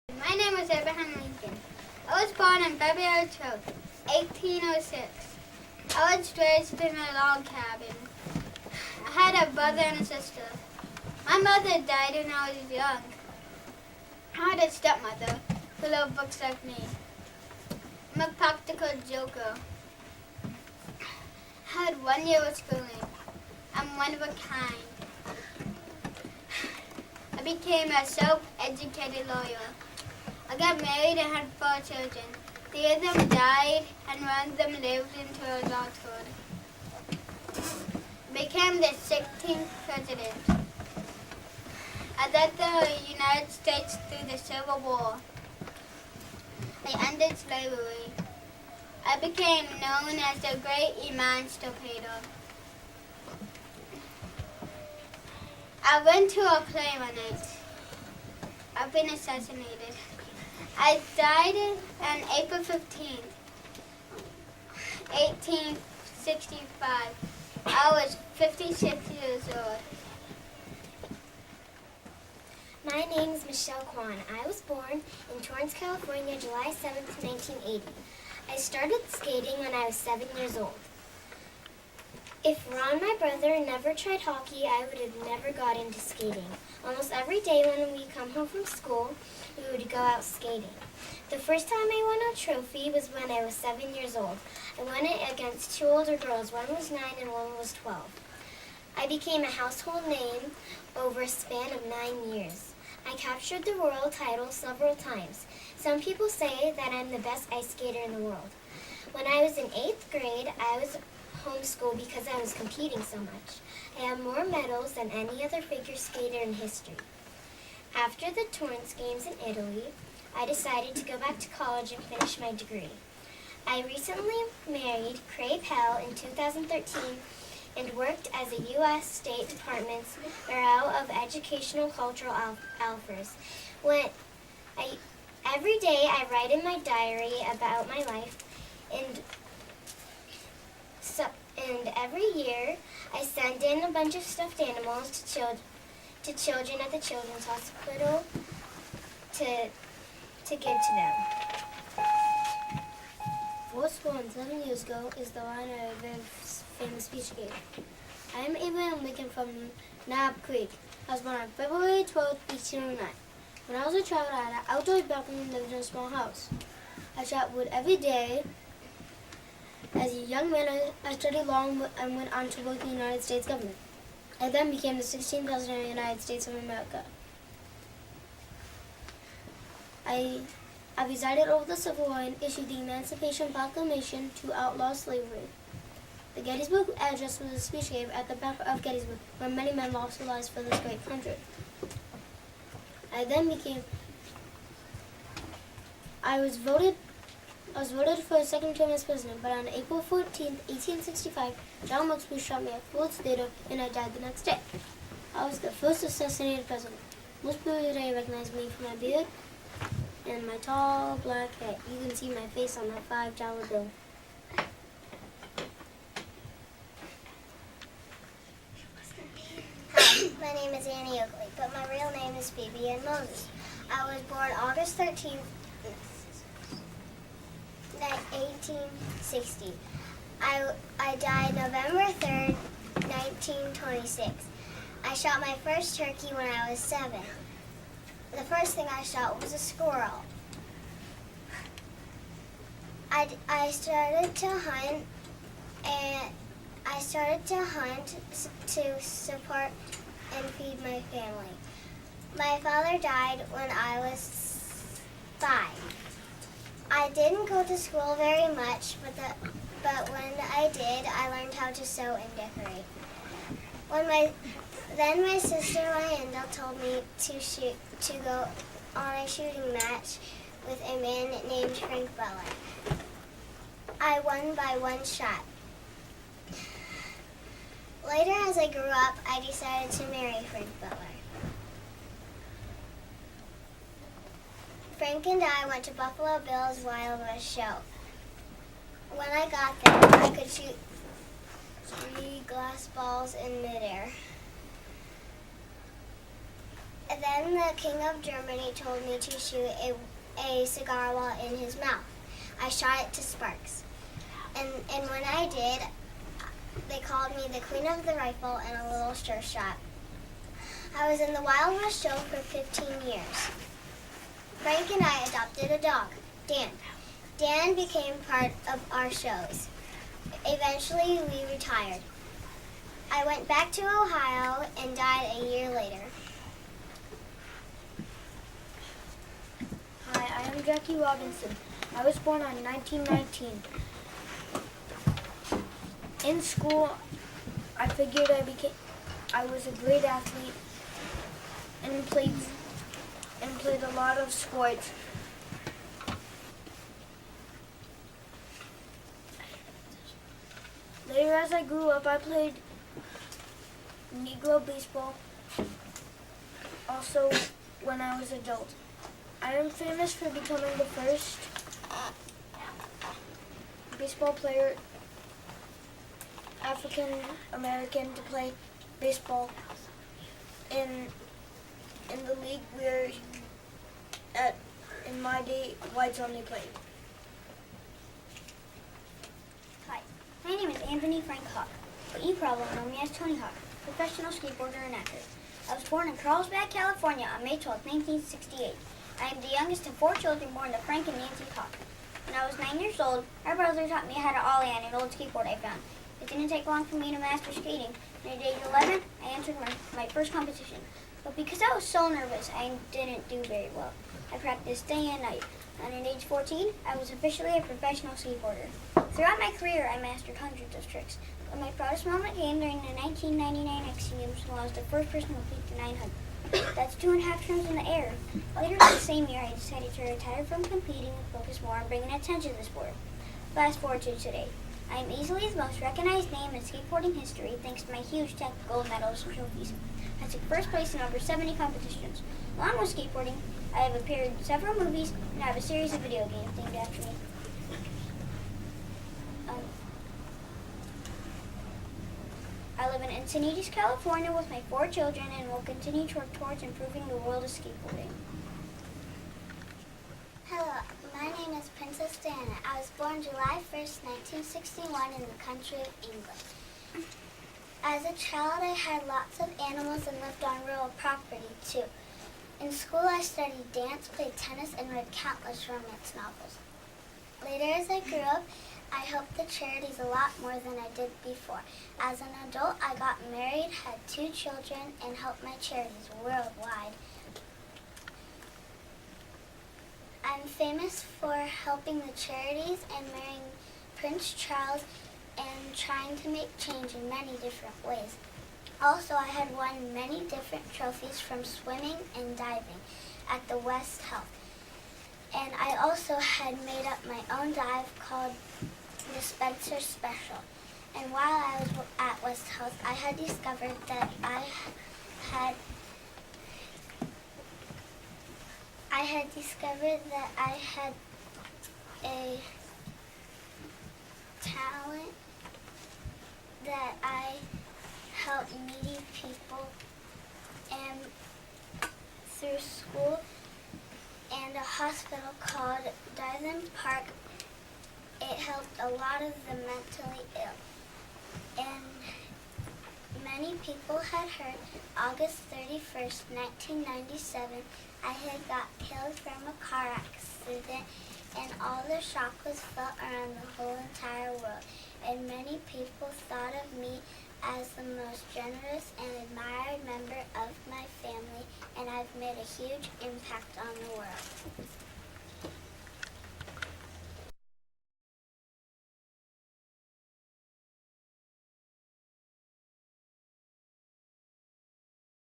My name is Abraham Lincoln. I was born on February 12th, 1806. I was raised in a log cabin. I had a brother and a sister. My mother died when I was young. I had a stepmother who loved books like me. I'm a practical joker. I had 1 year of schooling. I'm one of a kind. I became a self-educated lawyer. I got married and had 4 children. 3 of them died and 1 of them lived into adulthood. I became the 16th president. I led the United States through the Civil War. I ended slavery. I became known as the Great Emancipator. I went to a play one night. I've been assassinated. I died on April 15th, 1865. I was 56 years old. My name is Michelle Kwan. I was born in Torrance, California, July 7th, 1980. I started skating when I was 7 years old. If Ron, my brother, never tried hockey, I would have never got into skating. Almost every day when we come home from school, we would go out skating. The first time I won a trophy was when I was 7 years old. I won it against 2 older girls. One was 9 and one was 12. I became a household name over a span of 9 years. I captured the world title several times. Some people say that I'm the best ice skater in the world. When I was in 8th grade, I was homeschooled because I was competing so much. I have more medals than any other figure skater in history. After the Torrance Games in Italy, I decided to go back to college and finish my degree. I recently married Craig Pell in 2013 and worked as a U.S. State Department's Bureau of Educational Cultural Affairs. Every day I write in my diary about my life, and every year I send in a bunch of stuffed animals to children at the Children's Hospital to give to them. What's born 7 years ago is the line of a famous speech gave. I am Abraham Lincoln from Knob Creek. I was born on February 12, 1809. When I was a child, I had an outdoor balcony and lived in a small house. I traveled every day. As a young man, I studied law and went on to work in the United States government. I then became the 16th President of the United States of America. I presided over the Civil War and issued the Emancipation Proclamation to outlaw slavery. The Gettysburg Address was a speech I gave at the Battle of Gettysburg, where many men lost their lives for this great country. I was voted for a second term as president, but on April 14, 1865, John Wilkes Booth shot me at Ford's Theater, and I died the next day. I was the first assassinated president. Most people today recognize me for my beard and my tall black hat. You can see my face on that $5 bill. Hi, my name is Annie Oakley, but my real name is Phoebe Ann Moses. I was born August 13th, 1860. I died November 3rd, 1926. I shot my first turkey when I was 7. The first thing I shot was a squirrel. I started to hunt to support and feed my family. My father died when I was 5. I didn't go to school very much, but when I did, I learned how to sew and decorate. Then my sister Lyanda told me to go on a shooting match with a man named Frank Beller. I won by 1 shot. Later, as I grew up, I decided to marry Frank Beller. Frank and I went to Buffalo Bill's Wild West show. When I got there, I could shoot 3 glass balls in midair. And then the King of Germany told me to shoot a cigar while in his mouth. I shot it to sparks. And when I did, they called me the Queen of the Rifle and a little sure shot. I was in the Wild West show for 15 years. Frank and I adopted a dog, Dan. Dan became part of our shows. Eventually, we retired. I went back to Ohio and died a year later. Hi, I am Jackie Robinson. I was born on 1919. In school, I figured I was a great athlete and played a lot of sports. Later, as I grew up, I played Negro baseball, also when I was adult. I am famous for becoming the first baseball player, African American, to play baseball in the league where in my day whites only played. Hi, my name is Anthony Frank Hawk, but you probably know me as Tony Hawk, professional skateboarder and actor. I was born in Carlsbad, California on May 12, 1968. I am the youngest of 4 children born to Frank and Nancy Hawk. When I was 9 years old, my brother taught me how to ollie on an old skateboard I found. It didn't take long for me to master skating, and at age 11, I entered my first competition. But because I was so nervous, I didn't do very well. I practiced day and night, and at age 14, I was officially a professional skateboarder. Throughout my career, I mastered hundreds of tricks, but my proudest moment came during the 1999 X Games when I was the first person to complete the 900. That's 2.5 turns in the air. Later that same year, I decided to retire from competing and focus more on bringing attention to the sport. Fast forward to today. I am easily the most recognized name in skateboarding history thanks to my huge stack of gold medals and trophies. I took first place in over 70 competitions. Along with skateboarding, I have appeared in several movies and have a series of video games named after me. I live in Encinitas, California with my 4 children and will continue to work towards improving the world of skateboarding. Hello, my name is Princess Diana. I was born July 1st, 1961 in the country of England. As a child, I had lots of animals and lived on rural property too. In school, I studied dance, played tennis, and read countless romance novels. Later, as I grew up, I helped the charities a lot more than I did before. As an adult, I got married, had 2 children, and helped my charities worldwide. I'm famous for helping the charities and marrying Prince Charles and trying to make change in many different ways. Also, I had won many different trophies from swimming and diving at the West Health. And I also had made up my own dive called the Spencer Special. And while I was at West Health, I had discovered that I had a talent that I help needy people and through school and a hospital called Dartmouth Park. It helped a lot of the mentally ill. And many people had heard August 31st, 1997, I had got killed from a car accident, and all the shock was felt around the whole entire world. And many people thought of me as the most generous and admired member of my family, and I've made a huge impact on the world.